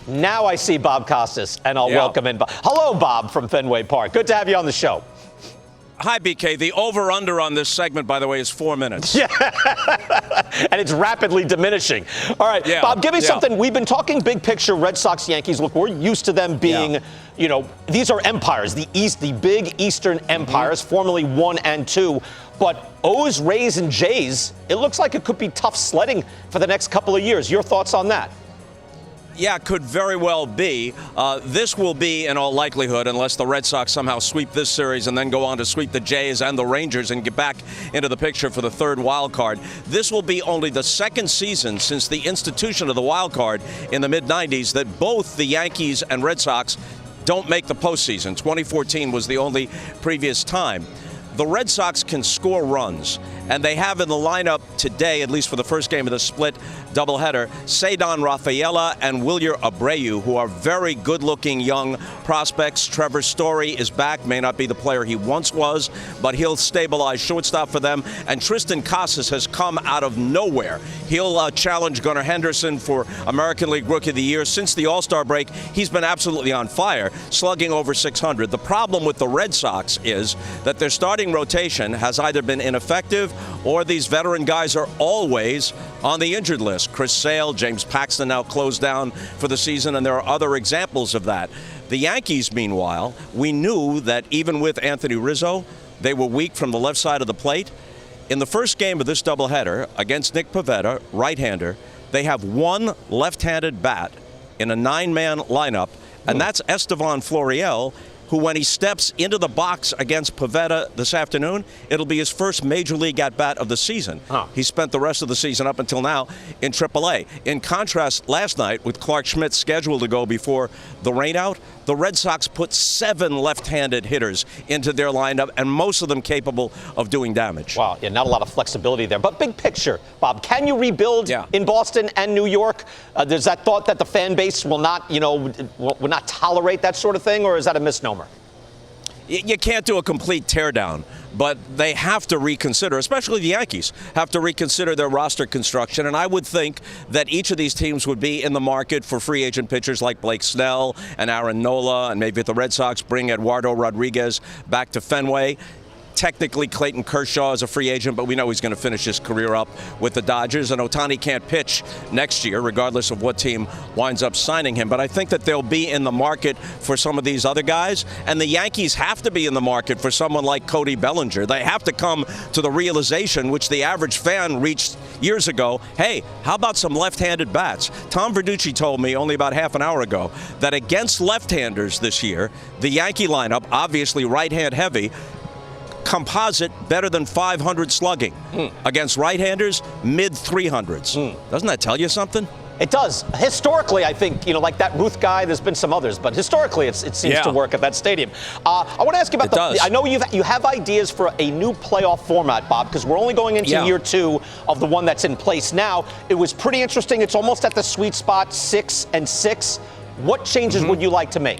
Now I see Bob Costas, and I'll welcome in. Hello, Bob from Fenway Park. Good to have you on the show. Hi, BK. The over-under on this segment, by the way, is 4 minutes. Yeah, and it's rapidly diminishing. All right, Bob, give me something. We've been talking big picture Red Sox, Yankees. Look, we're used to them being, you know, these are empires, the big Eastern empires, formerly 1 and 2. But O's, Rays, and Jays, it looks like it could be tough sledding for the next couple of years. Your thoughts on that? Yeah, could very well be. This will be, in all likelihood, unless the Red Sox somehow sweep this series and then go on to sweep the Jays and the Rangers and get back into the picture for the third wild card. This will be only the second season since the institution of the wild card in the mid-'90s that both the Yankees and Red Sox don't make the postseason. 2014 was the only previous time. The Red Sox can score runs, and they have in the lineup today, at least for the first game of the split doubleheader, Cedar Rafaela and Wilyer Abreu, who are very good-looking young prospects. Trevor Story is back, may not be the player he once was, but he'll stabilize shortstop for them. And Tristan Costas has come out of nowhere. He'll challenge Gunnar Henderson for American League Rookie of the Year. Since the All-Star break, he's been absolutely on fire, slugging over 600. The problem with the Red Sox is that their starting rotation has either been ineffective or these veteran guys are always on the injured list. Chris Sale, James Paxton now closed down for the season, and there are other examples of that. The Yankees, meanwhile, we knew that even with Anthony Rizzo, they were weak from the left side of the plate. In the first game of this doubleheader against Nick Pivetta, right-hander, they have one left-handed bat in a 9-man lineup, and that's Estevan Florial, who, when he steps into the box against Pivetta this afternoon, it'll be his first major league at-bat of the season. He spent the rest of the season up until now in AAA. In contrast, last night, with Clark Schmidt scheduled to go before the rainout, the Red Sox put 7 left-handed hitters into their lineup, and most of them capable of doing damage. Wow, yeah, not a lot of flexibility there. But big picture, Bob, can you rebuild in Boston and New York? There's that thought that the fan base will not, will not tolerate that sort of thing, or is that a misnomer? You can't do a complete teardown, but they have to reconsider, especially the Yankees, have to reconsider their roster construction. And I would think that each of these teams would be in the market for free agent pitchers like Blake Snell and Aaron Nola, and maybe if the Red Sox bring Eduardo Rodriguez back to Fenway. Technically, Clayton Kershaw is a free agent, but we know he's going to finish his career up with the Dodgers. And Ohtani can't pitch next year, regardless of what team winds up signing him. But I think that they'll be in the market for some of these other guys. And the Yankees have to be in the market for someone like Cody Bellinger. They have to come to the realization, which the average fan reached years ago, hey, how about some left-handed bats? Tom Verducci told me only about half an hour ago that against left-handers this year, the Yankee lineup, obviously right-hand heavy, composite better than 500 slugging. Against right-handers, mid-300s. Doesn't that tell you something? It does. Historically, I think, like that Ruth guy, there's been some others, but historically it seems to work at that stadium. I want to ask you about I know you have ideas for a new playoff format, Bob, because we're only going into year 2 of the one that's in place now. It was pretty interesting. It's almost at the sweet spot, 6 and 6. What changes would you like to make?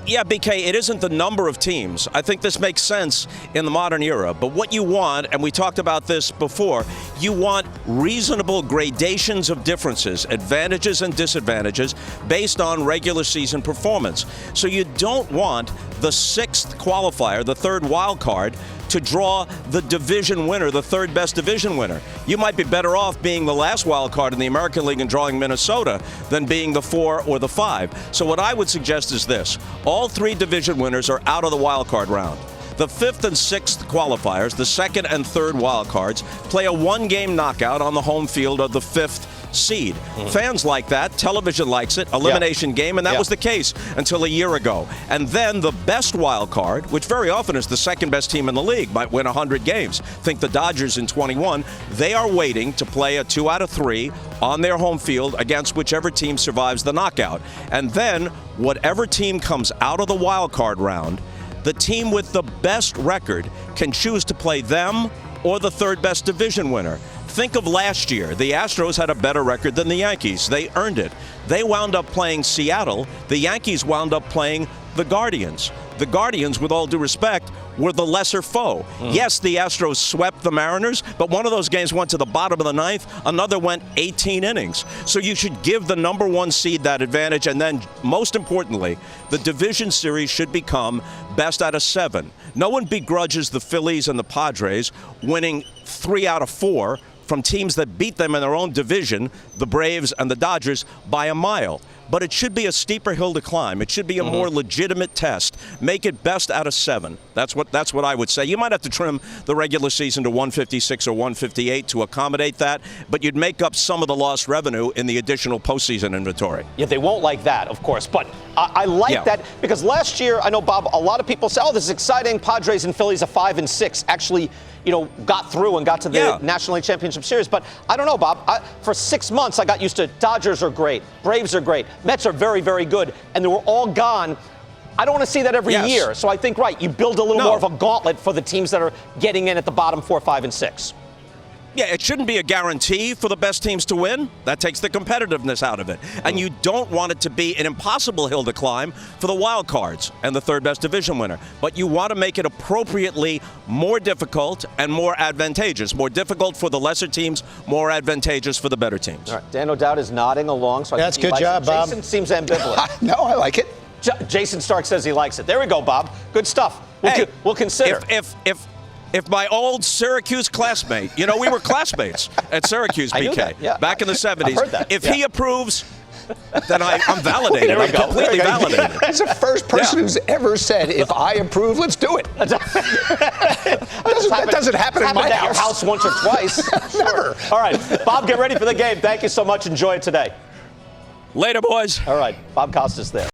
Yeah, BK, it isn't the number of teams. I think this makes sense in the modern era. But what you want, and we talked about this before, you want reasonable gradations of differences, advantages and disadvantages, based on regular season performance. So you don't want the 6th qualifier, the 3rd wild card, to draw the division winner, the 3rd best division winner. You might be better off being the last wild card in the American League and drawing Minnesota than being the 4 or the 5. So what I would suggest is this. All 3 division winners are out of the wild card round. The 5th and 6th qualifiers, the 2nd and 3rd wild cards, play a 1-game knockout on the home field of the 5th seed. Fans like that. Television likes it. Elimination game, and that was the case until a year ago. And then the best wild card, which very often is the 2nd best team in the league, might win 100 games. Think the Dodgers in 21. They are waiting to play a 2 out of 3 on their home field against whichever team survives the knockout. And then whatever team comes out of the wild card round, the team with the best record can choose to play them or the 3rd best division winner. Think of last year. The Astros had a better record than the Yankees. They earned it. They wound up playing Seattle. The Yankees wound up playing the Guardians. The Guardians, with all due respect, were the lesser foe. Yes, the Astros swept the Mariners, but one of those games went to the bottom of the ninth. Another went 18 innings. So you should give the number one seed that advantage. And then, most importantly, the division series should become best out of 7. No one begrudges the Phillies and the Padres winning 3 out of 4 from teams that beat them in their own division, the Braves and the Dodgers, by a mile. But it should be a steeper hill to climb. It should be a more legitimate test. Make it best out of 7. That's what I would say. You might have to trim the regular season to 156 or 158 to accommodate that, but you'd make up some of the lost revenue in the additional postseason inventory. Yeah, they won't like that, of course. But I like that because last year, I know, Bob, a lot of people say, oh, this is exciting. Padres and Phillies are 5 and 6. Actually, got through and got to the National League Championship Series. But I don't know, Bob. For 6 months, I got used to Dodgers are great, Braves are great, Mets are very, very good, and they were all gone. I don't want to see that every year. So I think, you build a little more of a gauntlet for the teams that are getting in at the bottom 4, 5, and 6. Yeah, it shouldn't be a guarantee for the best teams to win. That takes the competitiveness out of it. And you don't want it to be an impossible hill to climb for the wild cards and the third best division winner. But you want to make it appropriately more difficult and more advantageous. More difficult for the lesser teams, more advantageous for the better teams. All right, Dan O'Dowd is nodding along. So That's good job, Bob. Jason seems ambivalent. No, I like it. Jason Stark says he likes it. There we go, Bob. Good stuff. We'll consider. If my old Syracuse classmate, we were classmates at Syracuse, BK, back in the 70s. I've heard that. If he approves, then I'm validated. I'm completely validated. He's the first person who's ever said, if I approve, let's do it. That doesn't happen in my house. house. Your house once or twice. Never. All right, Bob, get ready for the game. Thank you so much. Enjoy it today. Later, boys. All right, Bob Costas there.